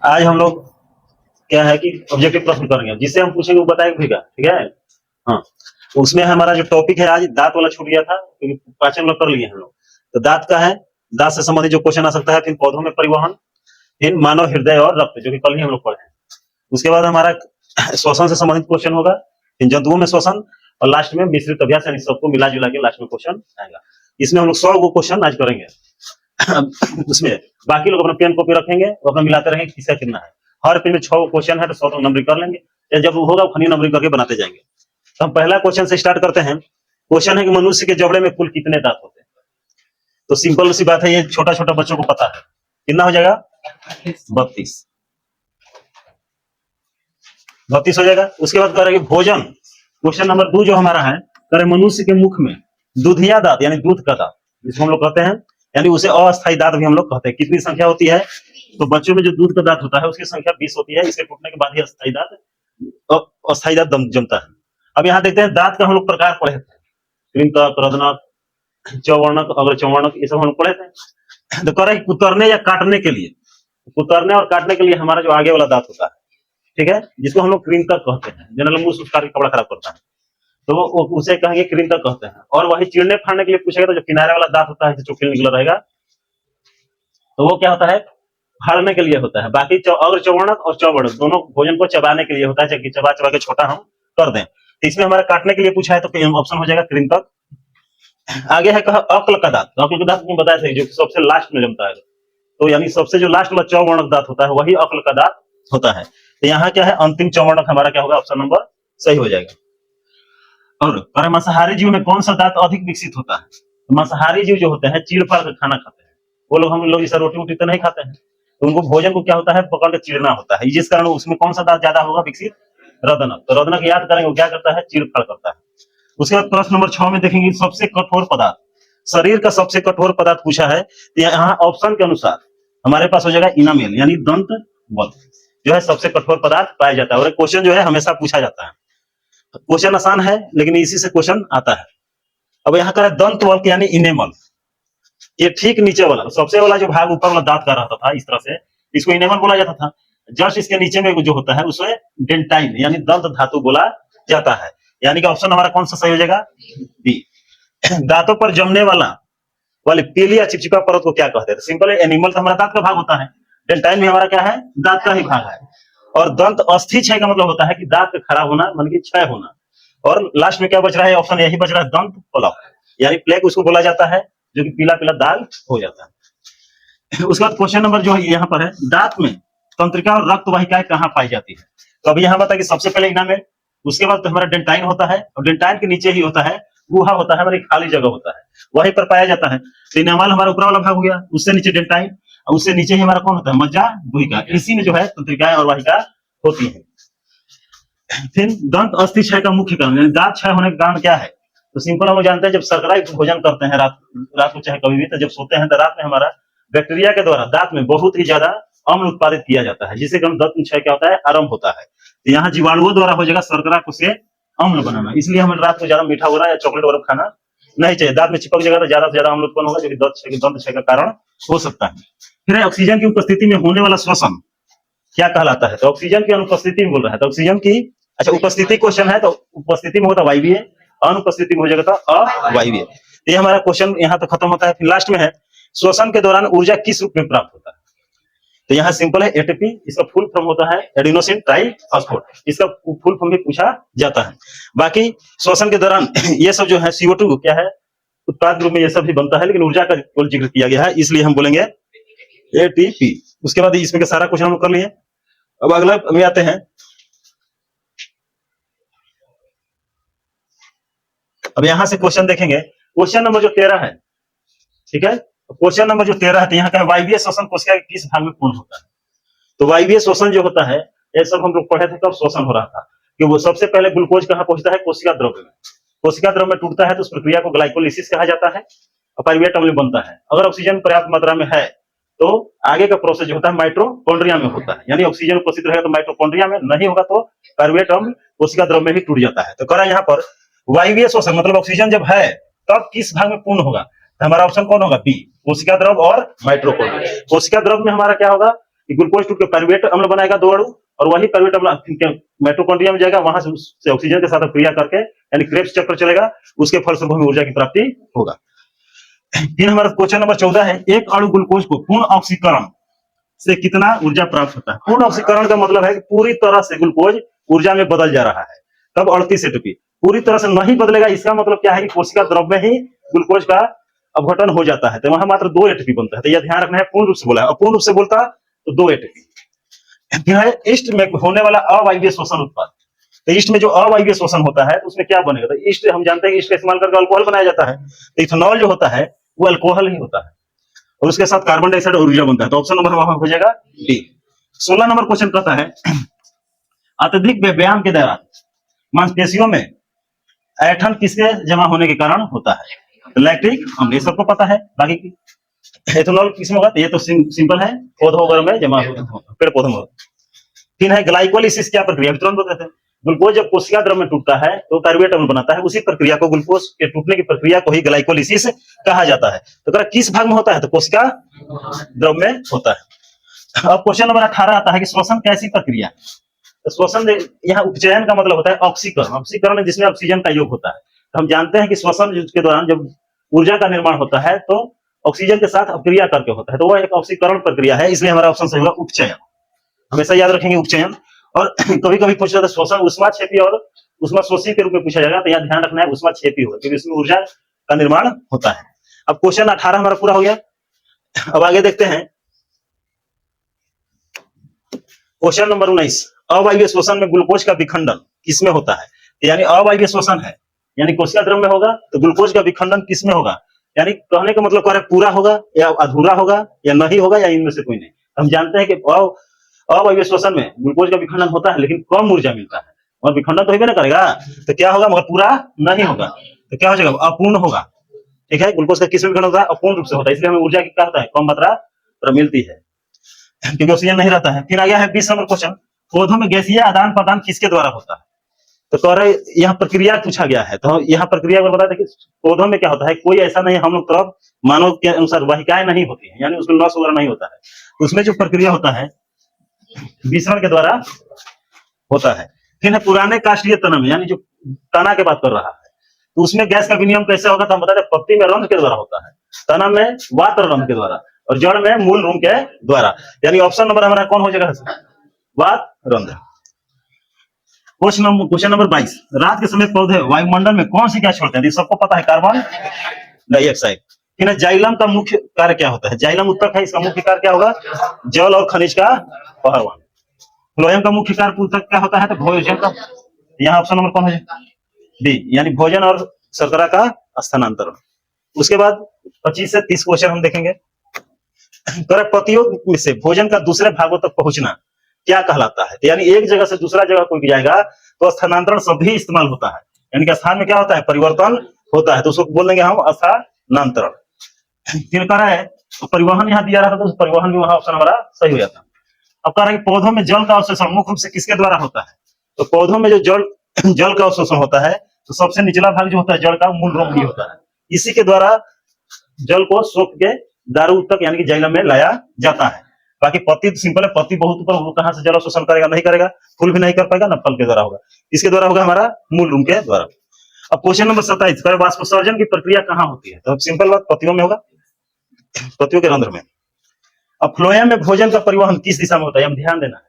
आज हम लोग क्या है कि ऑब्जेक्टिव प्रश्न करेंगे, जिससे हम पूछेंगे वो बताएगा भैया, ठीक है। हाँ, उसमें हमारा जो टॉपिक है आज दांत वाला छूट गया था, क्योंकि पाचन लोग कर लिए हम लोग। तो दांत का है, दांत से संबंधित जो क्वेश्चन आ सकता है, फिर पौधों में परिवहन, फिर मानव हृदय और रक्त, जो कि कल ही हम लोग पढ़े हैं। उसके बाद हमारा श्वसन से संबंधित क्वेश्चन होगा, फिर जंतुओं में श्वसन, और लास्ट में मिश्रित अभ्यास, यानी सबको मिला जुला के लास्ट में क्वेश्चन आएगा। इसमें हम लोग 100 गो क्वेश्चन आज करेंगे। उसमें बाकी लोग अपना पेन कॉपी रखेंगे और अपना मिलाते रहेंगे किसका कितना है। हर पेन में 6 क्वेश्चन है, तो 100 नंबर कर लेंगे। जब होगा फनी नंबर करके बनाते जाएंगे। तो हम पहला क्वेश्चन से स्टार्ट करते हैं। क्वेश्चन है कि मनुष्य के जबड़े में कुल कितने दांत होते हैं। तो सिंपल सी बात है, ये छोटा छोटा बच्चों को पता है। कितना हो जाएगा? 32 हो जाएगा। उसके बाद करेंगे भोजन। क्वेश्चन नंबर 2 जो हमारा है, करे मनुष्य के मुख में दूधिया दांत, यानी दूध का दांत, जिसको हम लोग कहते हैं, यानी उसे अस्थायी दांत भी हम लोग कहते हैं। कितनी संख्या होती है? तो बच्चों में जो दूध का दांत होता है उसकी संख्या 20 होती है। इसके टूटने के बाद ही अस्थायी दांत जमता है। अब यहाँ देखते हैं दांत का हम लोग प्रकार पढ़े थे, कृंतक, रदनक, चौवर्णक, अग्र चौवर्णक, ये सब हम लोग पढ़े थे। तो करे कुतरने या काटने के लिए, कुतरने और काटने के लिए हमारा जो आगे वाला दांत होता है, ठीक है, जिसको हम लोग कृंतक कहते हैं। जनरल मुंह उसका कपड़ा खराब करता है, तो वो उसे कहेंगे कृंतक कहते हैं। और वही चीरने फाड़ने के लिए पूछेगा तो जो किनारे वाला दांत होता है, जो चुकील निकला रहेगा, तो वो क्या होता है? फाड़ने के लिए होता है। बाकी अग्र चौवर्णक और चौवर्णक दोनों भोजन को चबाने के लिए होता है, चबा चबा के छोटा हम कर दें। तो इसमें हमारा काटने के लिए पूछा है, तो ऑप्शन हो जाएगा कृंतक। आगे है कहा अक्ल का दांत। अक्ल का दांत बता थे, जो सबसे लास्ट में जमता है, तो यानी सबसे जो लास्ट वाला चौवर्णक दांत होता है वही अक्ल का दांत होता है। तो यहाँ क्या है? अंतिम चौवर्णक हमारा क्या होगा? ऑप्शन नंबर सही हो जाएगा। और मांसाहारी जीव में कौन सा दांत अधिक विकसित होता है? तो मांसाहारी जीव जो होते हैं चीड़ फाड़ कर खाना खाते हैं। वो लोग, हम लोग जैसा रोटी वोटी तो नहीं खाते हैं, तो उनको भोजन को क्या होता है? पकड़ के चीरना होता है। जिस कारण उसमें कौन सा दांत ज्यादा होगा विकसित? रदनक। तो रदनक याद करेंगे, वो क्या करता है? चीड़ फाड़ करता है। उसके बाद प्रश्न नंबर 6 में देखेंगे सबसे कठोर पदार्थ। शरीर का सबसे कठोर पदार्थ पूछा है, तो यहाँ ऑप्शन के अनुसार हमारे पास हो जाएगा इनामेल, यानी दंत बल जो है सबसे कठोर पदार्थ पाया जाता है। और क्वेश्चन जो है हमेशा पूछा जाता है। क्वेश्चन आसान है, लेकिन इसी से क्वेश्चन आता है। अब यहाँ का दंत बल यानी इनेमल, ये ठीक नीचे वाला सबसे वाला जो भाग ऊपर वाला दांत का रहता था इस तरह से, इसको इनेमल बोला जाता था। जस्ट इसके नीचे में जो होता है उसे डेंटाइन यानी दंत धातु बोला जाता है। यानी कि ऑप्शन हमारा कौन सा सही हो जाएगा? बी। दांतों पर जमने वाली पीली या चिपचिपा परत को क्या कहते हैं? सिंपल है, एनिमल तो हमारा दांत का भाग होता है, डेंटाइन भी हमारा क्या है? दांत का ही भाग है। और दंत अस्थि क्षय का मतलब होता है कि दांत का खराब होना, मान की क्षय होना। और लास्ट में क्या बच रहा है? ऑप्शन यही बच रहा है, दंत पलक, यानी प्लेग उसको बोला जाता है, जो कि पीला पीला दाग हो जाता है। उसके बाद क्वेश्चन नंबर जो है यहाँ पर है, दांत में तंत्रिका और रक्त वाहिकाएं कहाँ पाई जाती है? तो अभी यहाँ बता कि सबसे पहले इनामेल, उसके बाद तो हमारा डेंटाइन होता है, और डेंटाइन के नीचे ही होता है गुहा होता है, हमारी खाली जगह होता है, वहीं पर पाया जाता है। तो इनामल हमारा ऊपर वाला भाग हो गया, उससे नीचे डेंटाइन, और उससे नीचे ही हमारा कौन होता है? मज्जा गुहिका। इसी में जो है तंत्रिकाएं और वाहिका होती है। फिर दंत अस्थि क्षय का मुख्य कारण, यानी दांत क्षय होने का कारण क्या है? तो सिंपल हम जानते हैं, जब शर्करा भोजन करते हैं रात को चाहे कभी भी, तो जब सोते हैं तो रात में हमारा बैक्टीरिया के द्वारा दांत में बहुत ही ज्यादा अम्ल उत्पादित किया जाता है, जिससे दंत क्षय क्या होता है? आरंभ होता है। तो यहाँ जीवाणुओं द्वारा हो जाएगा शर्करा को से अम्ल बनाना। इसलिए हमें रात को ज्यादा मीठा वगैरह या चॉकलेट वगैरह खाना नहीं चाहिए। दांत में चिपक जाएगा तो ज्यादा से ज्यादा अम्ल उत्पन्न होगा, जो कि दंत क्षय का कारण हो सकता है। फिर ऑक्सीजन की उपस्थिति में होने वाला श्वसन क्या कहलाता है? तो ऑक्सीजन की अनुपस्थिति में बोल रहा है, तो ऑक्सीजन की अच्छा उपस्थिति क्वेश्चन है, तो उपस्थिति में होता वायवीय, अनुपस्थिति में हो जाएगा तो अवायवीय। ये हमारा क्वेश्चन यहाँ तो खत्म होता है। फिर लास्ट में है श्वसन के दौरान ऊर्जा किस रूप में प्राप्त होता है? तो यहाँ सिंपल है एटीपी, इसका फुल फॉर्म होता है एडिनोसिन ट्राइफॉस्फेट, इसका फुल फॉर्म भी पूछा जाता है। बाकी श्वसन के दौरान ये सब जो है CO2 क्या है? उत्पाद रूप में ये सब भी बनता है, लेकिन ऊर्जा का कुल जिक्र किया गया है, इसलिए हम बोलेंगे एटीपी। उसके बाद इसमें के सारा क्वेश्चन हम कर लिए। अब अगला में आते हैं। अब यहां से क्वेश्चन देखेंगे, क्वेश्चन नंबर जो 13 है, ठीक है, क्वेश्चन नंबर जो 13 है, तो यहाँ का वायवीय श्वसन कोशिका के किस भाग में पूर्ण होता है? तो वायवीय श्वसन जो होता है, ये सब हम लोग पढ़े थे, कब श्वसन हो रहा था कि वो सबसे पहले ग्लूकोज कहाँ पहुंचता है? कोशिका द्रव्य में। कोशिका द्रव्य में टूटता है तो उस प्रक्रिया को ग्लाइकोलिसिस कहा जाता है, और पाइरुवेट अम्ल बनता है। अगर ऑक्सीजन पर्याप्त मात्रा में है तो आगे का प्रोसेस जो होता है माइटोकॉन्ड्रिया में होता है, यानी ऑक्सीजन उपस्थित रहेगा तो माइटोकॉन्ड्रिया में, नहीं होगा तो पाइरुवेट अम्ल कोशिका द्रव्य में ही टूट जाता है। तो करा यहाँ पर वायवीय श्वसन मतलब ऑक्सीजन जब है तब किस भाग में पूर्ण होगा? तो हमारा ऑप्शन कौन होगा? बी, कोशिका द्रव्य और माइटोकॉन्ड्रिया। कोशिका द्रव्य में हमारा क्या होगा? कि ग्लूकोज टूट के पाइरूवेट अम्ल बनाएगा 2 अणु, और वही पाइरूवेट अम्ल माइटोकॉन्ड्रिया में जाएगा, वहां से ऑक्सीजन के साथ क्रिया करके यानी क्रेब्स चक्र चलेगा, उसके फलस्वरूप हमें ऊर्जा की प्राप्ति होगा। फिर हमारा क्वेश्चन नंबर 14 है, एक अणु ग्लूकोज को पूर्ण ऑक्सीकरण से कितना ऊर्जा प्राप्त होता है। पूर्ण ऑक्सीकरण का मतलब है कि पूरी तरह से ग्लूकोज ऊर्जा में बदल जा रहा है। तब 38 एटीपी। पूरी तरह से नहीं बदलेगा, इसका मतलब क्या है कि कोशिका द्रव में ही ग्लूकोज का अपघटन हो जाता है, तो वहां मात्र 2 एटीपी बनता है। तो यह ध्यान रखना है, पूर्ण रूप से बोला है, अपूर्ण रूप से बोलता तो 2 एटीपी। फिर है ईस्ट में होने वाला अवायवीय श्वसन उत्पाद। तो ईस्ट में जो अवायवीय श्वसन होता है तो उसमें क्या बनेगा, तो ईस्ट हम जानते हैं कि ईस्ट का इस्तेमाल करके अल्कोहल बनाया जाता है। तो इथेनॉल जो होता है वो अल्कोहल ही होता है, और उसके साथ कार्बन डाइऑक्साइड और ऊर्जा बनता है। तो ऑप्शन नंबर वहां हो जाएगा डी। 16 नंबर क्वेश्चन कहता है, अत्यधिक व्यायाम के दौरान मांसपेशियों में ऐंठन किसके जमा होने के कारण होता है। तो लैक्टिक अम्ल, ये सबको पता है। बाकी एथेनॉल किसमें होगा, तो ये तो सिंपल है, पौधों वगैरह में जमा होता है, पेड़ पौधों में। फिर है ग्लाइकोलिसिस, क्या प्रक्रिया, तुरंत बताते हैं। ग्लूकोज जब कोशिका द्रव में टूटता है तो पाइरूवेट अम्ल बनाता है, उसी प्रक्रिया को, ग्लूकोज के टूटने की प्रक्रिया को ही ग्लाइकोलिसिस कहा जाता है। तो अगर किस भाग में होता है, तो कोशिका द्रव में होता है। अब क्वेश्चन नंबर 18 आता है कि श्वसन कैसी प्रक्रिया। तो श्वसन यहाँ उपचयन का मतलब होता है ऑक्सीकरण। ऑक्सीकरण जिसमें ऑक्सीजन का योग होता है। तो हम जानते हैं कि श्वसन के दौरान जब ऊर्जा का निर्माण होता है तो ऑक्सीजन के साथ अपक्रिया करके होता है, तो वह एक ऑक्सीकरण प्रक्रिया है, इसलिए हमारा ऑप्शन सही होगा उपचयन। हमेशा याद रखेंगे उपचयन। और कभी कभी पूछा जाता है श्वसन उष्माक्षेपी और उष्माशोषी के रूप में पूछा जाएगा, तो यहाँ ध्यान रखना है उष्माक्षेपी होगा, क्योंकि इसमें ऊर्जा का निर्माण होता है। अब क्वेश्चन 18 हमारा पूरा हो गया। अब आगे देखते हैं क्वेश्चन नंबर 19, अवायवीय श्वसन में ग्लूकोज का विखंडन किसमें होता है। यानी अवायवीय श्वसन है, यानी कोशिका द्रव में होगा, तो ग्लूकोज का विखंडन किसमें होगा, यानी कहने का मतलब क्या है, पूरा होगा या अधूरा होगा या नहीं होगा या इनमें से कोई नहीं। हम जानते हैं कि अवायवीय श्वसन में ग्लूकोज का विखंडन होता है, लेकिन कम ऊर्जा मिलता है, और विखंडन तो ही ना करेगा, तो क्या होगा, मगर पूरा नहीं होगा, तो क्या हो जाएगा, अपूर्ण होगा। ठीक है, ग्लूकोज का किसमें विखंडन होता है, अपूर्ण रूप से होता है, इसलिए हमें ऊर्जा की क्या होता है, कम मात्रा मिलती है, क्योंकि ऑक्सीजन नहीं रहता है। फिर आ गया है 20 नंबर क्वेश्चन, पौधों में गैसीय आदान प्रदान किसके द्वारा होता है। तो कह रहे यहाँ प्रक्रिया पूछा गया है, तो यहाँ प्रक्रिया को बता दें कि पौधों में क्या होता है, कोई ऐसा नहीं, हम लोग तरफ मानव के अनुसार वाहिकाएं नहीं होती है, यानी उसमें नस वगैरह नहीं होता है, उसमें जो प्रक्रिया होता है विसरण के द्वारा होता है। फिर है पुराने काष्ठीय तना में, यानी जो तना के बात कर रहा है, तो उसमें गैस का विनिमय कैसे होगा, तो हम बता दें पत्ती में रंध्र के द्वारा होता है, तना में वात रंध्र के द्वारा, और जड़ में मूल रूम के द्वारा। यानी ऑप्शन नंबर हमारा कौन हो जाएगा, वात रंध्र। क्वेश्चन नंबर 22, रात के समय पौधे वायुमंडल में कौन सी गैस छोड़ते हैं, सबको पता है, कार्बन डाइऑक्साइड। फिर जाइलम का मुख्य कार्य क्या होता है, जाइलम उत्तक है, इसका मुख्य कार्य क्या होगा, जल और खनिज का परिवहन। फ्लोएम का मुख्य कार्य उत्तक क्या होता है, तो भोजन का, यहाँ ऑप्शन नंबर कौन है, डी, यानी भोजन और शर्करा का स्थानांतरण। उसके बाद 25 से 30 क्वेश्चन हम देखेंगे। पतियों में से भोजन का दूसरे भागों तक पहुंचना क्या कहलाता है, यानी एक जगह से दूसरा जगह कोई भी जाएगा तो स्थानांतरण शब्द ही इस्तेमाल होता है, यानी कि स्थान में क्या होता है, परिवर्तन होता है, तो उसको बोल देंगे हम स्थानांतरण। फिर कह रहा है तो परिवहन यहाँ दिया रहा था, तो परिवहन भी वहां ऑप्शन हमारा सही हो जाता। अब कह रहा है कि पौधों में जल का अवशोषण मुख्य रूप से किसके द्वारा होता है, तो पौधों में जो जल का अवशोषण होता है, तो सबसे निचला भाग जो होता है जल का मूल रोम ही होता है, इसी के द्वारा जल को सोख के दारू तक यानी कि जाइलम में लाया जाता है। बाकी पत्ती तो सिंपल है, पत्ती बहुत ऊपर, वो कहां से जल अवशोषण करेगा, नहीं करेगा, फूल भी नहीं कर पाएगा ना, फल के द्वारा होगा, इसके द्वारा होगा हमारा मूल रूम के द्वारा। अब क्वेश्चन नंबर 27, वाष्पोत्सर्जन की प्रक्रिया कहाँ होती है, तो सिंपल बात, पत्तियों में होगा, पत्तियों के रंध्र में। अब फ्लोएम में भोजन का परिवहन किस दिशा में होता है, हम ध्यान देना है।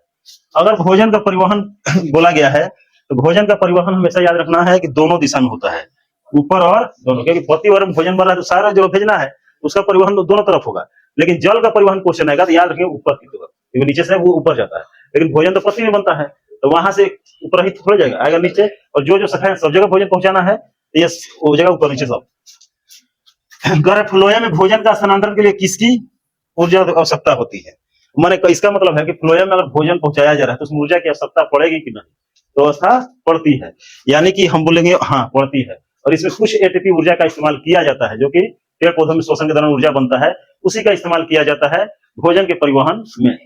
अगर भोजन का परिवहन बोला गया है तो भोजन का परिवहन हमेशा याद रखना है कि दोनों दिशा में होता है, ऊपर और दोनों, क्योंकि पत्ती और भोजन बन रहा है तो सारा जो भेजना है उसका परिवहन दोनों तरफ होगा, लेकिन जल का परिवहन क्वेश्चन आएगा तो याद रखिए ऊपर की तरफ, क्योंकि नीचे से वो ऊपर जाता है, लेकिन भोजन तो पत्ती में बनता है, तो वहां से ऊपर ही थोड़ा जाएगा, आएगा नीचे, और जो शाखाएं सब जगह भोजन पहुंचाना है ये वो जगह ऊपर नीचे सब। फ्लोएम में भोजन का स्थानांतरण के लिए किसकी ऊर्जा आवश्यकता होती है, माने इसका मतलब है कि फ्लोएम में अगर भोजन पहुंचाया जा रहा है तो उसमें ऊर्जा की आवश्यकता पड़ेगी कि नहीं, तो अवस्था पड़ती है, यानी कि हम बोलेंगे हाँ पड़ती है, और इसमें कुछ एटीपी ऊर्जा का इस्तेमाल किया जाता है, जो कि पेड़ पौधों में श्वसन के दौरान ऊर्जा बनता है, उसी का इस्तेमाल किया जाता है भोजन के परिवहन में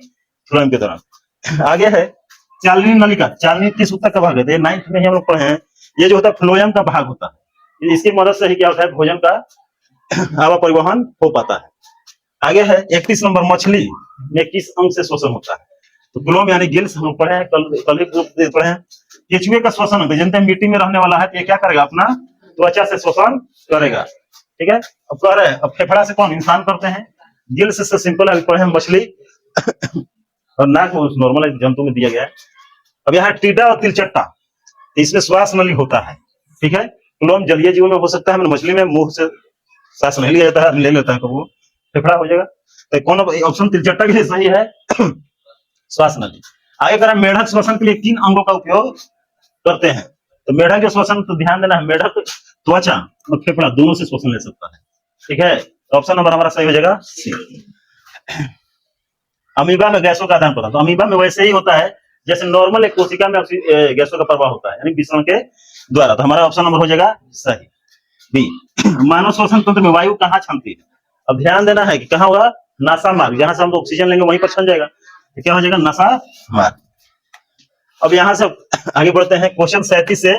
फ्लोएम के दौरान। आगे है चालनी नलिका, चालनी किस उत्तक का भाग है, 9th में ही हम लोग पढ़े हैं, ये जो होता है फ्लोएम का भाग होता है, इसकी मदद से ही क्या होता है, भोजन का हवा परिवहन हो पाता है। आगे है 31 नंबर, मछली में किस अंग से श्वसन होता है? तो क्लोम यानी गिल्स हम लोग पढ़े हैं, कल ही पढ़े हैं। केचुए का श्वसन होता है, जनता मिट्टी में रहने वाला है, तो ये क्या करेगा, अपना त्वचा से श्वसन करेगा, ठीक है। अब कह रहे हैं, अब फेफड़ा से कौन, इंसान करते हैं। गिल्स से सिंपल है, पढ़े हैं मछली और नाक नॉर्मल जंतु में दिया गया है। अब यहाँ टीडा और तिलचट्टा, इसमें श्वास नली होता है, ठीक है। क्लोम जलीय जीव में हो सकता है, मछली में मुंह से सांस नहीं लिया जाता है, ले लेता है तो वो फेफड़ा हो जाएगा। तो कौन ऑप्शन तिलचट्टा के लिए सही है श्वास नली। आगे करें, मेढक श्वसन के लिए किन अंगों का उपयोग करते हैं? तो मेढक के श्वसन, तो ध्यान देना है, मेढक त्वचा और फेफड़ा दोनों से श्वसन ले सकता है, ठीक है। तो ऑप्शन नंबर हमारा सही हो जाएगा सी। अमीबा में गैसों का आदान प्रदान, तो अमीबा में वैसे ही होता है जैसे नॉर्मल एक कोशिका में गैसों का प्रवाह होता है, यानी विसरण के द्वारा। तो हमारा ऑप्शन नंबर हो जाएगा सही बी। मानव श्वसन तंत्र में वायु कहाँ क्षमती है? अब ध्यान देना है कि कहाँ होगा, नासा मार्ग, जहां से हम ऑक्सीजन लेंगे वहीं पर छन जाएगा, तो क्या हो जाएगा, नासा मार्ग। अब यहां से आगे बढ़ते हैं, क्वेश्चन 37 से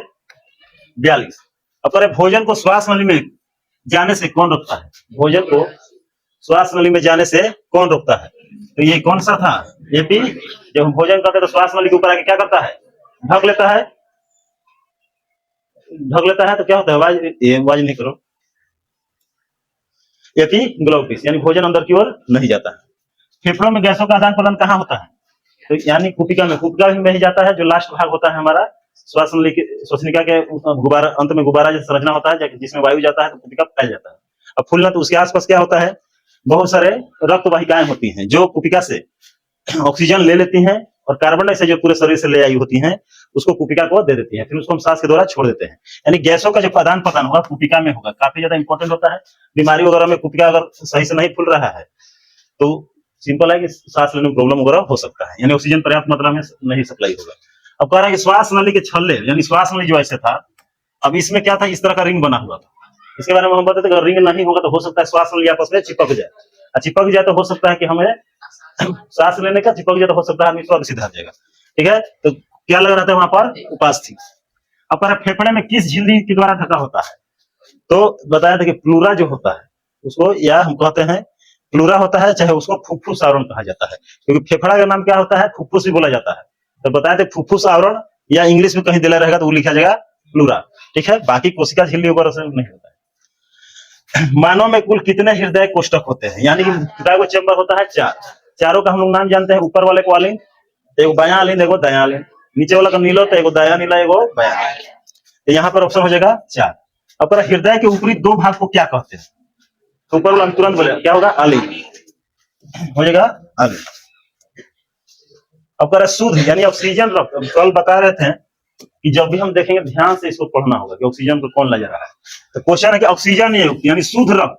42। अब करें, भोजन को श्वास नली में जाने से कौन रोकता है? भोजन को श्वास नली में जाने से कौन रोकता है? तो ये कौन सा था, एपी। जब हम भोजन करते हैं तो श्वास नली के ऊपर आके क्या करता है, ढक लेता है, ढक लेता है, तो क्या होता है, आवाज नहीं करो, एपिग्लॉटिस, यानी भोजन अंदर की ओर नहीं जाता है। फेफड़ों में गैसों का आदान प्रदान कहाँ होता है? तो यानी कुपिका में, कुपिका में ही जाता है, जो लास्ट भाग होता है हमारा श्वास नली के, श्वसनिका के गुब्बारा, अंत में गुब्बारा जैसे संरचना होता है जिसमें वायु जाता है तो कुपिका फैल जाता है। अब फूलना, तो उसके आसपास क्या होता है, बहुत सारे रक्त वाहिकाएं होती हैं जो कुपिका से ऑक्सीजन ले लेती हैं और कार्बन डाइऑक्साइड जो पूरे शरीर से ले आई होती हैं उसको कुपिका को दे देती है, फिर उसको हम सांस के द्वारा छोड़ देते हैं। यानी गैसों का जो आदान प्रदान होगा कुपिका में होगा, काफी ज्यादा इंपॉर्टेंट होता है। बीमारी वगैरह में कुपिका अगर सही से नहीं फूल रहा है तो सिंपल है कि सांस लेने में प्रॉब्लम वगैरह हो सकता है, यानी ऑक्सीजन पर्याप्त मात्रा में नहीं सप्लाई होगा। अब कह रहा है कि श्वास नली के छल्ले, यानी श्वास नली जो ऐसे था, अब इसमें क्या था, इस तरह का रिंग बना हुआ था। इसके बारे में हम बताते थे, अगर रिंग नहीं होगा तो हो सकता है श्वास नली आपस में चिपक जाए, और चिपक जाए तो हो सकता है कि हमें सांस लेने का, चिपक जाए तो हो सकता है हमें स्वर्ग सीधा जाएगा, ठीक है। तो क्या लग रहा था वहां पर, उपास थी। अब फेफड़े में किस झिल्ली के द्वारा ढका होता है? तो बताया था कि प्लूरा जो होता है उसको, या हम कहते हैं प्लूरा होता है, चाहे उसको फुफ्फुस आवरण कहा जाता है, क्योंकि फेफड़ा का नाम क्या होता है, फुफ्फुस भी बोला जाता है। तो बताया थे फुफ्फुस आवरण, या इंग्लिश में कहीं दिला रहेगा तो वो लिखा जाएगा प्लूरा, ठीक है। बाकी कोशिका झिल्ली वगैरह से नहीं होता है। मानव में कुल कितने हृदय कोष्ठक होते हैं? यानी कि हृदय चैम्बर होता है 4, चारों का हम लोग नाम जानते हैं। ऊपर वाले को आलिन, एगो बायां आलिन, एगो दायां आलिन, नीचे वाला का नीलो, तो एगो दायां नीला, एगो बायां। तो यहाँ पर ऑप्शन हो जाएगा 4। अब हृदय के ऊपरी 2 भाग को क्या कहते हैं? तो ऊपर वाला तुरंत बोले क्या होगा, आलिन हो जाएगा, आलिन। अब शुद्ध यानी ऑक्सीजन रक्त, कल बता रहे थे कि जब भी हम देखेंगे ध्यान से इसको पढ़ना होगा कि ऑक्सीजन को कौन ले जा रहा है। तो क्वेश्चन है कि ऑक्सीजन यानी शुद्ध रक्त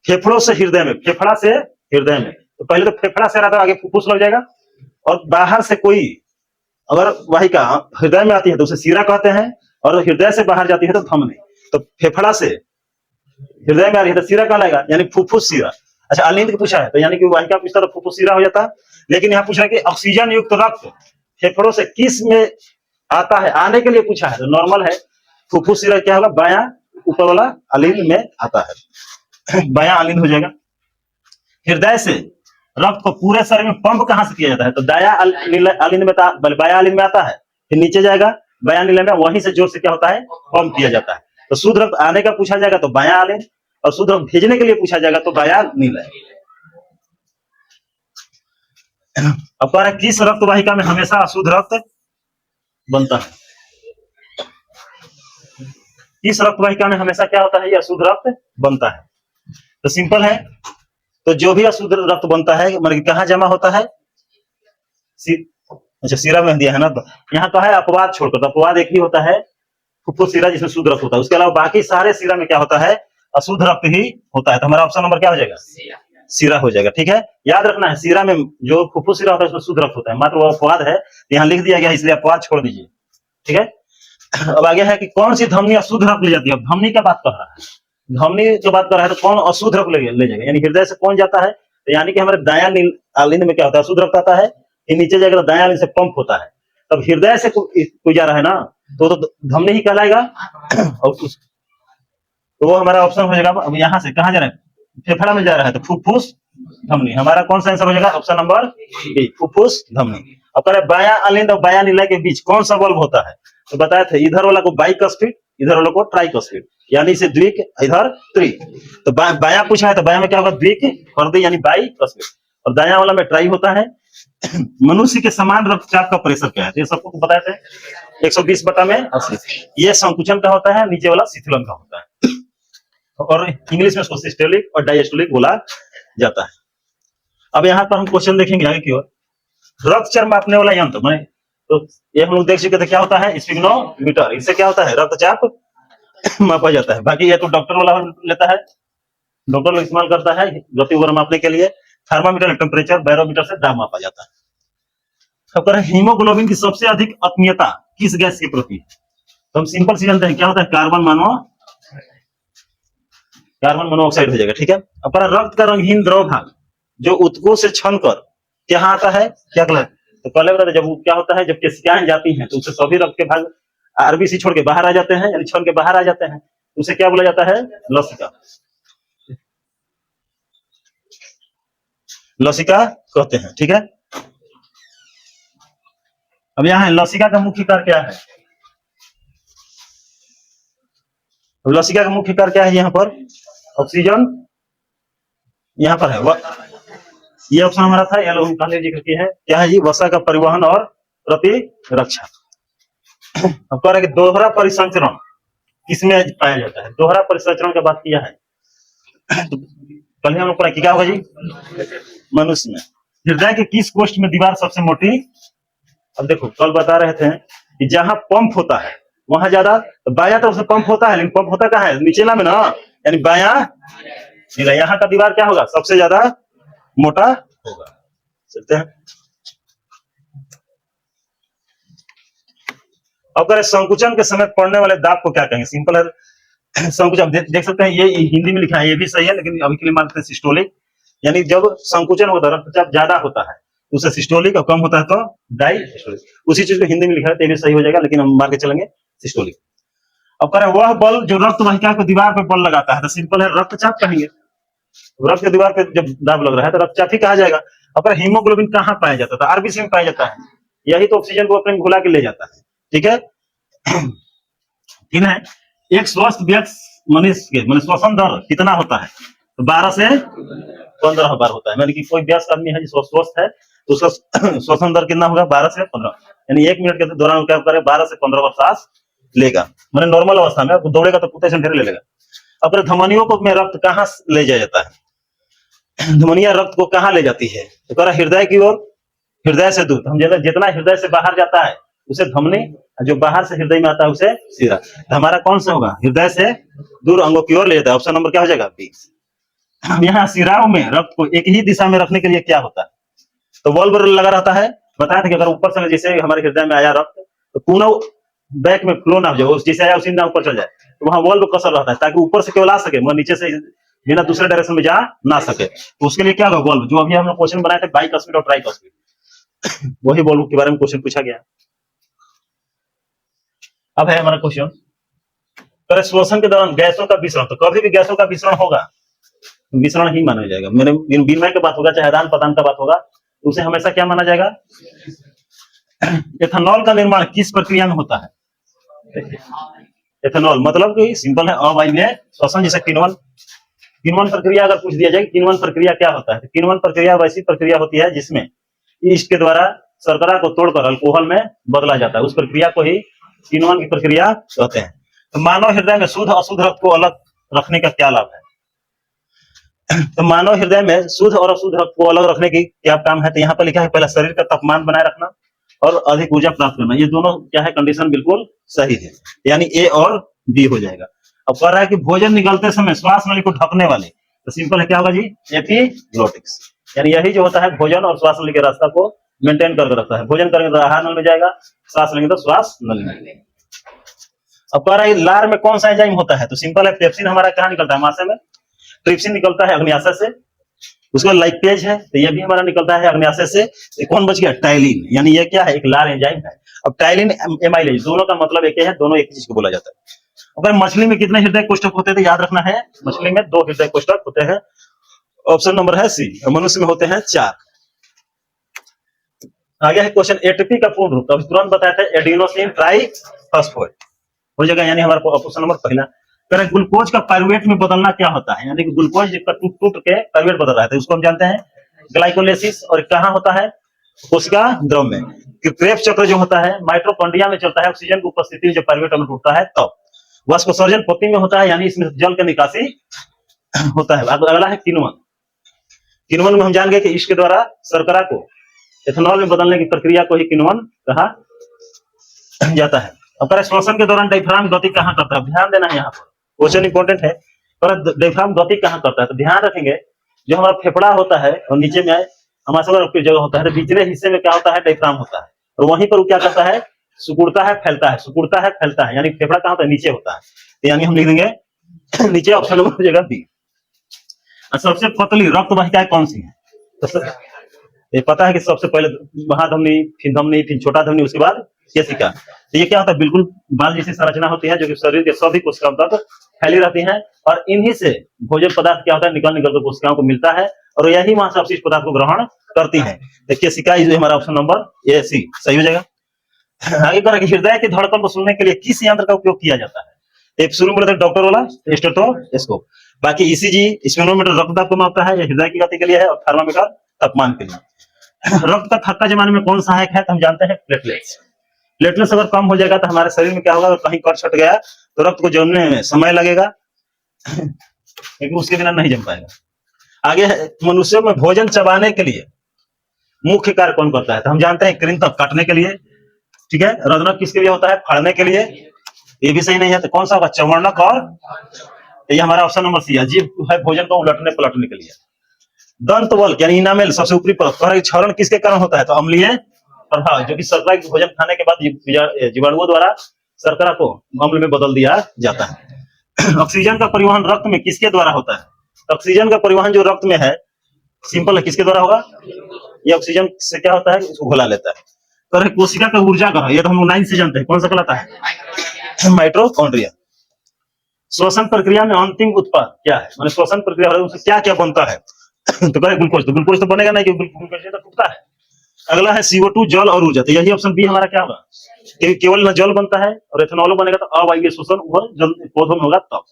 फेफड़ों से हृदय में, फेफड़ा से हृदय में, तो पहले तो फेफड़ा से रहा, आगे फुफ्फुस लग जाएगा, और बाहर से कोई अगर वाहिका हृदय में आती है तो उसे सीरा कहते हैं, और हृदय से बाहर जाती है तो धमनी। तो फेफड़ा से हृदय में आ रही है तो सीरा कहलाएगा, यानी फुफ्फुस सीरा। अच्छा, अलिंद की पूछा है तो यानी कि वाहिका पूछता तो फुफ्फुस सीरा हो जाता। लेकिन यहाँ पूछ रहा है कि ऑक्सीजन युक्त रक्त फेफड़ों से किस में आता है, आने के लिए पूछा है, तो नॉर्मल है, फुफ्फुस सीरा क्या होगा, बायां ऊपर वाला अलिंद में आता है, बायां अलिंद हो जाएगा। हृदय से रक्त को पूरे शरीर में पंप कहां से किया जाता है? तो दायां अलिंद में, बायां अलिंद में आता है, फिर नीचे जाएगा बायां नीला में, वहीं से जोर से क्या होता है, पंप किया जाता है। तो शुद्ध रक्त आने का पूछा जाएगा तो बायां अलिंद, और शुद्ध रक्त भेजने के लिए पूछा जाएगा तो बायां नीला। अब कह रहा है किस रक्त वाहिका में हमेशा अशुद्ध रक्त बनता है? किस रक्त वाहिका में हमेशा क्या होता है, ये अशुद्ध रक्त बनता है? तो सिंपल है, तो जो भी अशुद्ध रक्त बनता है मतलब कहाँ जमा होता है, अच्छा सीरा में दिया है ना, तो यहाँ तो है अपवाद छोड़कर, तो अपवाद एक ही होता है फुफ्फुस सीरा जिसमें शुद्ध रक्त होता है, उसके अलावा बाकी सारे सीरा में क्या होता है, अशुद्ध रक्त ही होता है। तो हमारा ऑप्शन नंबर क्या हो जाएगा, सीरा हो जाएगा, ठीक है। याद रखना है सीरा में जो फुफ्फुस सीरा होता है उसमें शुद्ध रक्त होता है, मात्र वो अपवाद है, यहाँ लिख दिया गया इसलिए अपवाद छोड़ दीजिए, ठीक है। अब आगे है कि कौन सी धमनी अशुद्ध रक्त ले जाती है? धमनी का बात कर रहा है, धमनी की बात कर रहा है, तो कौन अशुद्ध रक्त ले जाएगा, यानी हृदय से कौन जाता है, तो यानी कि हमारे दायां अलिंद में क्या होता है, अशुद्ध रक्त आता है, ये नीचे जाएगा तो दायां अलिंद से पंप होता है, तब हृदय से कोई जा रहा है ना, तो धमनी ही कहलाएगा। और तो वो हमारा ऑप्शन हो जाएगा। अब यहाँ से कहाँ जा रहा है, फेफड़ा में जा रहा है तो फुफ्फुस धमनी। हमारा कौन सा आंसर हो जाएगा? ऑप्शन नंबर बी, फुफ्फुस धमनी। अब कह रहे बायां अलिंद और बायां निलय के बीच कौन सा बल्ब होता है? तो बताए थे इधर वाला को बाइकस्फीड, इधर वाला को ट्राइकस्फीड, यानी इसे द्विक, इधर त्रि। तो बायां पूछा है तो बायां में क्या होगा? द्विक फर्दी यानी बाइकस्फीड, और दायां वाला में ट्राई होता है। मनुष्य के समान रक्तचाप का प्रेशर क्या है? तो ये सबको बताए थे 120/80। ये संकुचन का होता है, नीचे वाला शीतलन का होता है, और इंग्लिश में इसको सिस्टोलिक और डायस्टोलिक बोला जाता है। अब यहाँ पर हम क्वेश्चन देखेंगे आगे की ओर। रक्तचाप मापने वाला यंत्र मैंने तो ये हम लोग देख चुके थे, क्या होता है? स्पिग्नोमीटर। इससे क्या होता है? रक्तचाप मापा जाता है। बाकी ये तो डॉक्टर वाला लेता है, डॉक्टर लोग इस्तेमाल करता है गति वगैरह मापने के लिए। थर्मामीटर टेम्परेचर, बैरोमीटर से दाब मापा जाता है। अब करें हीमोग्लोबिन की सबसे अधिक आत्मीयता किस गैस के प्रति है? तो हम सिंपल से जानते हैं क्या होता है? कार्बन मोनोऑक्साइड हो जाएगा, ठीक है। अब करें रक्त का रंगहीन द्रव भाग जो ऊतकों से छन कर क्या आता है, क्या कहलाता है? तो पहले बता जब क्या होता है, जब केशिकाएं जाती हैं तो उससे सभी रक्त के भाग आरबीसी छोड़ के बाहर आ जाते हैं, यानी छन के बाहर आ जाते हैं, उसे क्या बोला जाता है? लसिका। लसिका कहते हैं, ठीक है। अब यहाँ लसिका का मुख्य कार्य क्या है? लसिका का मुख्य कार्य क्या है? यहाँ पर ऑक्सीजन यहाँ पर है, ये ऑप्शन हमारा था, ये लोग पहले जिक्र किए हैं, क्या है जी? वसा का परिवहन और प्रतिरक्षा। अब कह रहे हैं कि दोहरा परिसंचरण किसमें पाया जाता है? दोहरा परिसंचरण की बात किया है तो पहले हम लोग पढ़ा क्या होगा जी? मनुष्य में। हृदय के किस कोष्ठ में दीवार सबसे मोटी? अब देखो कल बता रहे थे कि जहां पंप होता है वहां ज्यादा, तो बायां तरफ से पंप होता है, लेकिन पंप होता कहाँ है? निचेला में ना, यानी बायां नीला। यहाँ का दीवार क्या होगा? सबसे ज्यादा मोटा होगा। चलते हैं। अब करें संकुचन के समय पड़ने वाले दाब को क्या कहेंगे? सिंपल है संकुचन, देख सकते हैं ये हिंदी में लिखा है, ये भी सही है, लेकिन अभी के लिए मानते हैं सिस्टोलिक। यानी जब संकुचन होता है, रक्तचाप ज्यादा होता है तो उसे सिस्टोलिक, और कम होता है तो डायस्टोलिक। उसी चीज को हिंदी में लिखा है तो ये भी सही हो जाएगा, लेकिन हम मान के चलेंगे सिस्टोलिक। अब करें वह बल जो रक्त वाहिका को दीवार पर बल लगाता है, तो सिंपल है रक्तचाप कहेंगे। रक्त के दीवार पे जब दाब लग रहा है तो रक्तचाप ही कहा जाएगा। अब हीमोग्लोबिन कहाँ पाया जाता था? आरबीसी में पाया जाता है, यही तो ऑक्सीजन को अपने घुला के ले जाता है, ठीक है। ठीक है। एक स्वस्थ व्यक्ति मनुष्य के श्वसन दर कितना होता है? तो 12 से 15 बार होता है। यानी कि कोई व्यस्त आदमी है जो स्वस्थ है तो उसका श्वसन दर कितना होगा? 12 से 15, यानी 1 मिनट के दौरान क्या करे? 12 से 15 बार सांस लेगा, मैंने नॉर्मल अवस्था में। दौड़ेगा तो कुत्ते से ढेर ले लेगा। अब धमनियों को में रक्त कहाँ ले जाया जाता है? धमनियां रक्त को कहाँ ले जाती है? तो कह रहा हृदय की ओर, हृदय से दूर। हम जितना हृदय से बाहर जाता है उसे धमनी, जो बाहर से हृदय में आता है उसे शिरा। तो हमारा कौन सा होगा? हृदय से दूर अंगों की ओर ले जाता है। ऑप्शन नंबर क्या हो जाएगा? बी। यहाँ शिराओं में रक्त को एक ही दिशा में रखने के लिए क्या होता है? तो वॉल्व लगा रहता है। बताया था कि अगर ऊपर से जैसे हमारे हृदय में आया रक्त तो पुनः बैक में फ्लो ना हो जाए, जैसे आया उसी ना ऊपर चल जाए, तो वहां वॉल्व कसर रहता है ताकि ऊपर से केवल आ सके, मगर नीचे से बिना दूसरे डायरेक्शन में जा ना सके। तो उसके लिए क्या होगा? वॉल्व, जो अभी हम लोग क्वेश्चन बनाए थे बाइकस्फीड और ट्राइकस्फीड, वही वॉल्व के बारे में क्वेश्चन पूछा गया। अब है हमारा क्वेश्चन, श्वसन के दौरान गैसों का विसरण, तो कभी भी गैसों का विसरण होगा, विसरण ही माना जाएगा। मेरे विनिमय की बात होगा, चाहे आदान प्रदान का बात होगा, तो उसे हमेशा क्या माना जाएगा? एथेनॉल का निर्माण किस प्रक्रिया में होता है? एथेनॉल मतलब कि सिंपल है अवायवीय श्वसन, जैसे किण्वन प्रक्रिया अगर पूछ दिया जाए किण्वन प्रक्रिया क्या होता है, तो किण्वन प्रक्रिया वैसी प्रक्रिया होती है जिसमें ईस्ट के द्वारा शर्करा को तोड़कर अल्कोहल में बदला जाता है। उस प्रक्रिया को ही किण्वन की प्रक्रिया कहते हैं। तो मानव हृदय में शुद्ध अशुद्ध रक्त को अलग रखने का क्या लाभ है? तो मानव हृदय में शुद्ध और अशुद्ध रक्त को अलग रखने की क्या काम है? तो यहाँ पर लिखा है पहला शरीर का तापमान बनाए रखना और अधिक ऊर्जा प्राप्त करना। ये दोनों क्या है? कंडीशन बिल्कुल सही है, यानी ए और बी हो जाएगा। अब कह रहा है कि भोजन निगलते समय श्वास नली को ढकने वाले, तो सिंपल है क्या होगा जी? एपिग्लोटिक्स, यानी यही जो होता है भोजन और श्वास नली के रास्ता को मेंटेन करके रखता है। भोजन करेंगे तो आहार नली में जाएगा, श्वास लेंगे तो श्वास नली में। अब कह रहा है लार में कौन सा एंजाइम होता है? तो सिंपल है पेप्सिन हमारा कहाँ निकलता है? माशय में। ट्रिप्सिन निकलता है अग्न्याशय से। उसके बाद लाइपेज है, तो ये भी हमारा निकलता है अग्न्याशय से। तो कौन बच गया? टाइलिन, यानी ये क्या है? एक लार एंजाइम है। अब टाइलिन एमाइलेज दोनों का मतलब एक है, दोनों एक चीज को बोला जाता है। अगर मछली में कितने हृदय कोष्ठक होते थे? याद रखना है, मछली में 2 हृदय कोष्ठक होते हैं। ऑप्शन नंबर है सी। मनुष्य में होते हैं 4। आगे है क्वेश्चन एटीपी का पूर्ण रूप। तो अभी तुरंत बताया था एडिनोसिन ट्राइफॉस्फेट हो जाएगा, यानी हमारा ऑप्शन नंबर पहला। करें ग्लूकोज का पाइरुवेट में बदलना क्या होता है, यानी कि ग्लूकोज का टूट टूट के पाइरुवेट बदल रहा है, तो उसको हम जानते हैं ग्लाइकोलाइसिस। और कहाँ होता है, कोशिका द्रव में। क्रेब्स चक्र जो होता है माइटोकॉन्ड्रिया में चलता है, ऑक्सीजन की उपस्थिति में जब पाइरुवेट अणु टूटता है तब। वाष्पोत्सर्जन पत्ती में होता है, यानी इसमें जल का निकासी होता है। अगला है किण्वन। किण्वन में हम जान गए कि इसके द्वारा शर्करा को एथेनॉल में बदलने की प्रक्रिया को ही किण्वन कहा जाता है। अब करें श्वसन के दौरान डायफ्राम गति कहाँ करता है, ध्यान देना है यहाँ पर, क्वेश्चन इंपॉर्टेंट है। पर डायफ्राम गति कहाँ करता है, तो ध्यान रखेंगे जो हमारा फेफड़ा होता है और नीचे में हमारा सब जगह होता है, तो निचले हिस्से में क्या होता है, डायफ्राम होता है। और वहीं पर वो क्या करता है, सिकुड़ता है फैलता है, सिकुड़ता है फैलता है, यानी फेफड़ा कहाँ होता है, नीचे होता है। तो यानी हम लिख देंगे नीचे, ऑप्शन नंबर हो जाएगा बी। सबसे पतली रक्त वाहिकाएं कौन सी है, तो ये पता है कि सबसे पहले महाधमनी, फिर धमनी, फिर छोटा धमनी, उसके बाद केशिका। तो ये क्या होता है, बिल्कुल बाल जैसी संरचना होती है जो कि शरीर के सभी कोशिकाओं तक फैली रहती है, और इन्हीं से भोजन पदार्थ क्या होता है, निकल निकल कर कोशिकाओं को मिलता है, और यही वहां से अपशिष्ट पदार्थ को ग्रहण करती है। तो केशिका जो हमारा ऑप्शन नंबर ए सी सही हो जाएगा। आगे करें, हृदय की धड़कन को सुनने के लिए किस यंत्र का उपयोग किया जाता है। एक शुरू में बोले थे डॉक्टर वाला स्टेथोस्कोप, बाकी ईसीजी स्पेक्ट्रोमीटर रक्तदाब को मापता है, ये हृदय की गति के लिए है, और थर्मामीटर तापमान के लिए। रक्त का थक्का जमाने में कौन सहायक है, तो हम जानते हैं प्लेटलेट्स। प्लेटलेट्स अगर कम हो जाएगा तो हमारे शरीर में क्या होगा, अगर कहीं कट छट गया तो रक्त को जमने में समय लगेगा, लेकिन उसके बिना नहीं जम पाएगा। आगे मनुष्यों में भोजन चबाने के लिए मुख्य कार्य कौन करता है, तो हम जानते हैं कृंतक काटने के लिए, ठीक है। रजनक किसके लिए होता है, फाड़ने के लिए, ये भी सही नहीं है, तो कौन सा होगा, चवर्णक। और ये हमारा ऑप्शन नंबर सी है, जीभ है भोजन को उलटने पलटने के लिए। दंत वल्क यानी इनामेल सबसे ऊपरी परत, क्षरण किसके कारण होता है, तो अम्लीय प्रभाव, जो कि शर्करा के भोजन खाने के बाद जीवाणुओं द्वारा शर्करा को अम्ल में बदल दिया जाता है। ऑक्सीजन का परिवहन रक्त में किसके द्वारा होता है, ऑक्सीजन का परिवहन जो रक्त में है सिंपल है, किसके द्वारा होगा, ये ऑक्सीजन से क्या होता है, इसको घुला लेता है। तो कोशिका का ऊर्जा ग्रह, ये तो हम 9 से जानते हैं, कौन सा कहलाता है, माइटोकॉन्ड्रिया। श्वसन प्रक्रिया में अंतिम उत्पाद क्या है, माने श्वसन प्रक्रिया उससे क्या क्या बनता है, तो कहे ग्लूकोज, तो ग्लूकोज तो बनेगा नहीं, क्योंकि ग्लूकोज तो टूटता है। अगला है CO2 जल और ऊर्जा, तो यही ऑप्शन बी हमारा क्या होगा, केवल न जल बनता है और एथेनॉल बनेगा तो अवायवीय श्वसन वह जल पौधों में होगा तब,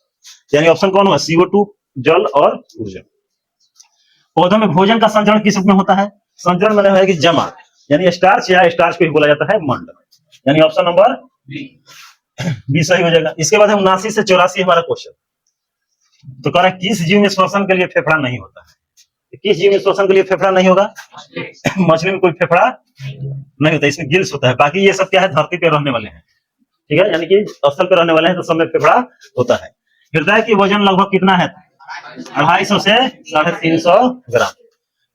यानी ऑप्शन कौन होगा, CO2 जल और ऊर्जा। पौधों में भोजन का संचरण किस रूप में होता है, संचरण मैंने है कि जमा, यानी स्टार्च या स्टार्च को ही बोला जाता है मंड, यानी ऑप्शन नंबर बी सही हो जाएगा। इसके बाद है 79 से 84 हमारा क्वेश्चन, तो कह रहा है किस जीव में श्वसन के लिए फेफड़ा नहीं होता है, किस जीव में श्वसन के लिए फेफड़ा नहीं होगा, मछली में कोई फेफड़ा नहीं होता, इसमें गिल्स होता है। बाकी ये सब क्या है, धरती पे रहने वाले हैं, ठीक है, यानी कि स्थल पे रहने वाले हैं, तो सब में फेफड़ा होता है। हृदय की वजन लगभग कितना है, 250 से 350 ग्राम।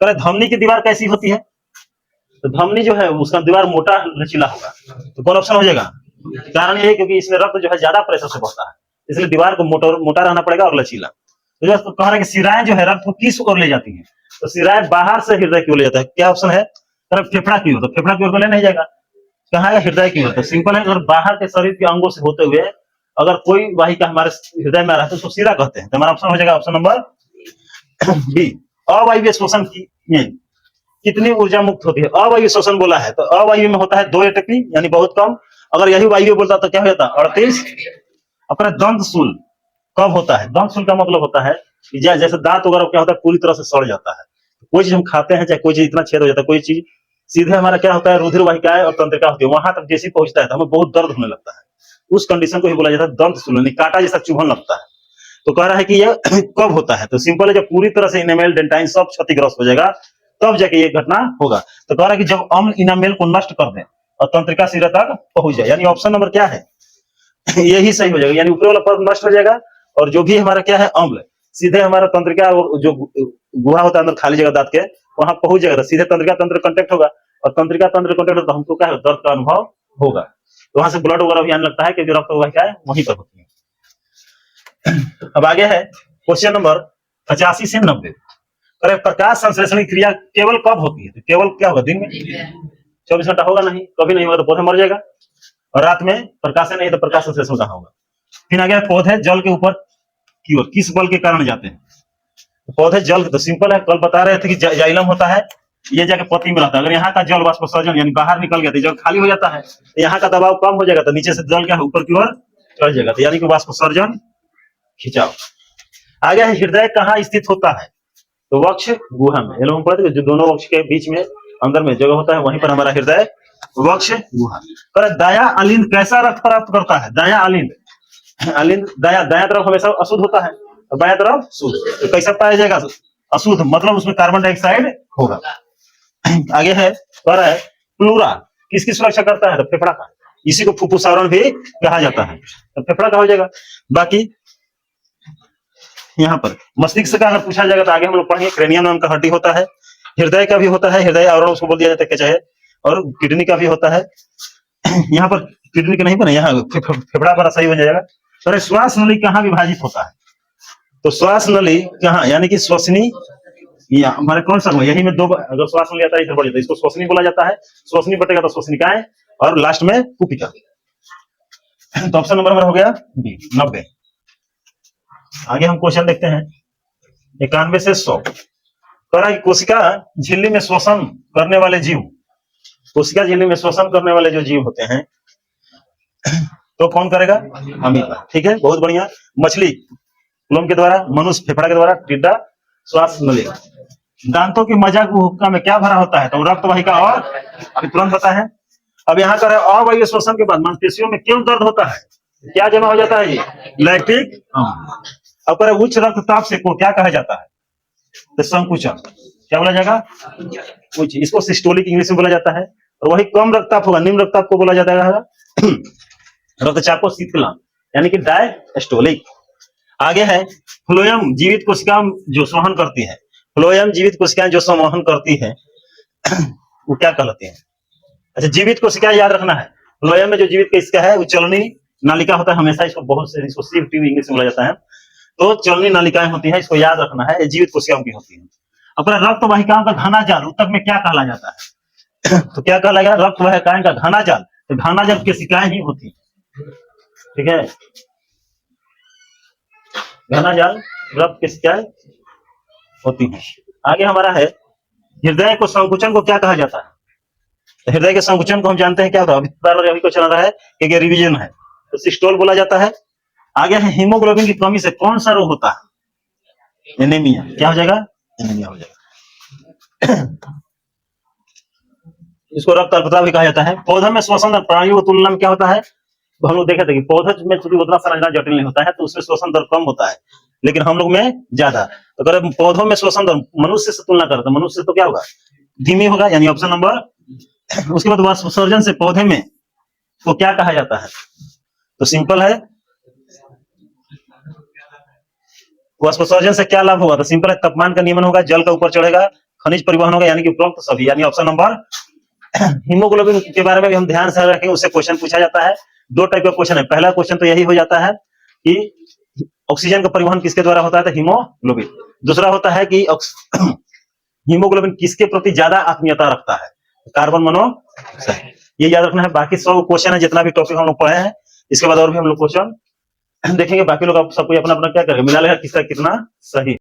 करे धमनी की दीवार कैसी होती है, तो धमनी जो है उसका दीवार मोटा लचीला होगा, तो कौन ऑप्शन हो जाएगा, कारण ये है क्योंकि इसमें रक्त जो है ज्यादा प्रेशर से बढ़ता है, इसलिए दीवार को मोटा रहना पड़ेगा और लचीला। तो जो कह रहा है कि सिराएं जो है रक्त को किस ओर ले जाती है, तो सिराएं बाहर से हृदय की ओर ले जाता है, क्या ऑप्शन है, फेफड़ा की ओर, तो फेफड़ा की ओर तो ले नहीं जाएगा, कहाँ है, हृदय की ओर। तो सिंपल है, अगर बाहर के शरीर के अंगों से होते हुए अगर कोई वाहिका हमारे हृदय में आ रहा है तो उसको सिरा कहते हैं, तो हमारा ऑप्शन हो जाएगा ऑप्शन नंबर बी। अवायवीय श्वसन की कितनी ऊर्जा मुक्त होती है, अवायवीय श्वसन बोला है, तो अवायवीय में होता है 2 ATP, यानी बहुत कम। अगर यही वायु बोलता तो क्या हो जाता, 38। अपना दंत शूल कब होता है, दंत शूल का मतलब होता है कि जैसे दांत वगैरह क्या होता है पूरी तरह से सड़ जाता है, कोई चीज हम खाते हैं चाहे कोई चीज इतना छेद हो जाता है, कोई चीज सीधे हमारा क्या होता है, रुधिर वाहिकाएं और तंत्रिका होती है, वहां तक जैसे पहुंचता है तो हमें बहुत दर्द होने लगता है, उस कंडीशन को ही बोला जाता है दंत शूल, यानी कांटा जैसा चुभन लगता है। तो कह रहा है कि यह कब होता है, तो सिंपल है जब पूरी तरह से इनामेल डेंटाइन सब क्षतिग्रस्त हो जाएगा तब जाके ये घटना होगा। तो कह रहा है कि जब अम्ल इनामेल को नष्ट कर दे और तंत्रिका सिरा तक पहुंच जाए, यानी ऑप्शन नंबर क्या है यही सही हो जाएगा, यानी ऊपर वाला परत नष्ट हो जाएगा और जो भी हमारा क्या है अम्ल सीधे हमारा तंत्रिका और जो गुहा होता है अंदर खाली जगह दांत के वहां पहुंच जाएगा, सीधे तंत्रिका तंत्र कांटेक्ट होगा और तंत्रिका तंत्र कांटेक्ट तो हमको क्या दर्द का अनुभव होगा, तो वहां से ब्लड वगैरह भी आने लगता है क्योंकि रक्त वाहिका है वहीं पर होती है। अब आगे है क्वेश्चन नंबर 85 से 90। अरे प्रकाश संश्लेषण की क्रिया केवल कब होती है, तो केवल क्या होगा, दिन में 24 घंटा होगा नहीं, कभी नहीं होगा तो पौधा मर जाएगा, और रात में प्रकाश नहीं तो प्रकाश संश्लेषण कहाँ होगा। फिर आगे पौधे जल के ऊपर की ओर किस बल के कारण जाते हैं, पौधे जल, तो सिंपल है, कल बता रहे थे कि जाइलम होता है, ये जाके पत्ती में रहता है। अगर यहाँ का जल वाष्पोत्सर्जन यानी बाहर निकल गया तो जल खाली हो जाता है, तो यहाँ का दबाव कम हो जाएगा, तो नीचे से जल क्या ऊपर की ओर चढ़ जाएगा, तो यानी कि वाष्पोत्सर्जन खिंचाव। आगे है हृदय कहाँ स्थित होता है, तो वक्ष गुहा में। ये लोग पढ़ते हैं जो दोनों वक्ष के बीच में अंदर में जगह होता है, वहीं पर हमारा हृदय वक्ष गुहा। पर दाया अलिंद कैसा रक्त प्राप्त करता है, दाया अलिंद, अलिंद दाया, दाया तरफ हमेशा अशुद्ध होता है और बाया तरफ शुद्ध, तो कैसा पाया जाएगा अशुद्ध, मतलब उसमें कार्बन डाइऑक्साइड होगा। आगे है पर है प्लूरा किसकी सुरक्षा करता है, तो फेफड़ा का, इसी को फुफ्फुस आवरण भी कहा जाता है, तो फेफड़ा का हो जाएगा। बाकी यहाँ पर मस्तिष्क का अगर पूछा जाएगा तो आगे हम लोग पढ़ेंगे, क्रेनियम नाम का हड्डी होता है, हृदय का भी होता है, हृदय आवरण उसको बोल दिया जाता है, चाहे, और किडनी का भी होता है। यहाँ पर किडनी का नहीं बना, यहाँ फेफड़ा बड़ा सही बन जाएगा। तो श्वास नली कहाँ विभाजित होता है, तो श्वास नली कहाँ, यानी कि श्वसनी, हमारे कौन सा यही में दो, अगर श्वास नली आता है इधर बढ़ जाता है, इसको श्वसनी बोला जाता है, श्वसनी बटेगा तो श्वसनिकाएं, और लास्ट में कुपिका। तो ऑप्शन नंबर हो गया बी 90। आगे हम क्वेश्चन देखते हैं 91 से 100। कोशिका झिल्ली में श्वसन करने वाले जीव, कोशिका झिल्ली में श्वसन करने वाले जो जीव होते हैं तो कौन करेगा, अमीबा। ठीक है, बहुत बढ़िया। मछली फ्लोम के द्वारा, मनुष्य फेफड़ा के द्वारा, टिड्डा श्वास नली। दांतों की मजाक हुक्का में क्या भरा होता है, तो रक्त वाहिका, और अभी तुरंत पता है। अब यहाँ कर अवायवीय श्वसन के बाद मांसपेशियों में क्यों दर्द होता है, क्या जमा हो जाता है, ये लैक्टिक। अब करे उच्च रक्तचाप से को क्या कहा जाता है, तो संकुचन, क्या बोला जाएगा, उच्च, इसको सिस्टोलिक इंग्लिश में बोला जाता है। और वही कम रक्तचाप होगा, निम्न रक्तचाप को बोला जाता है रक्तचाप को शीतला, यानी कि डायस्टोलिक। आगे है फ्लोएम जीवित कोशिका जो संवहन करती है, फ्लोएम जीवित कोशिकाएं जो संवहन करती है वो क्या कहलाती है। अच्छा, जीवित कोशिका याद रखना है, फ्लोएम में जो जीवित कोशिका है वो चलनी नालिका होता है, हमेशा इसको बहुत से इसको सीएफटी इंग्लिश में बोला जाता है, तो चलनी नालिकाएं होती है, इसको याद रखना है, ये जीवित कोशिकाओं की होती है। अपना रक्त वाहिकाओं का घना जाल ऊतक में क्या कहला जाता है तो क्या कहला गया, रक्त वाहिकाएं का घना जाल, तो घना जाल कोशिकाएं ही होती है। ठीक है, घना जाल रक्त कोशिकाएं होती है। आगे हमारा है हृदय को संकुचन को क्या कहा जाता है, तो हृदय के संकुचन को हम जानते हैं क्या होता है, अभी को चल रहा है कि रिवीजन है, तो सिस्टोल बोला जाता है। आगे है हीमोग्लोबिन की कमी से कौन सा रोग होता है, एनीमिया, क्या हो जाएगा, एनीमिया हो जाएगा। इसको रक्त अल्पता भी कहा जाता है। पौधों में श्वसन दर प्राणियों की तुलना में क्या होता है, तो हम लोग देखे थे कि पौधों में चूंकि उतना संरचना जटिल नहीं होता है तो उसमें श्वसन दर कम होता है, लेकिन हम लोग में ज्यादा। तो अगर पौधों में श्वसन दर मनुष्य से तुलना करें तो मनुष्य तो क्या होगा, धीमी होगा, यानी ऑप्शन नंबर। उसके बाद वाष्पोत्सर्जन से पौधे में तो क्या कहा जाता है, तो सिंपल है, वाष्पोत्सर्जन से क्या लाभ होगा, तो सिंपल है, तापमान का नियमन होगा, जल का ऊपर चढ़ेगा, खनिज परिवहन होगा, यानी कि उपरोक्त सभी, यानी ऑप्शन नंबर। हीमोग्लोबिन के बारे में भी हम ध्यान से रखें, उससे क्वेश्चन पूछा जाता है। दो टाइप का क्वेश्चन है, पहला क्वेश्चन तो यही हो जाता है कि ऑक्सीजन का परिवहन किसके द्वारा होता है, तो हीमोग्लोबिन। दूसरा होता है कि हीमोग्लोबिन किसके प्रति ज्यादा आत्मीयता रखता है, कार्बन मोनोऑक्साइड। ये याद रखना है। बाकी सब क्वेश्चन है जितना भी टॉपिक हम लोग पढ़े हैं, इसके बाद और भी हम लोग क्वेश्चन देखेंगे। बाकी लोग आप सबको अपना अपना क्या करेंगे, मिला लेगा किसका कितना सही।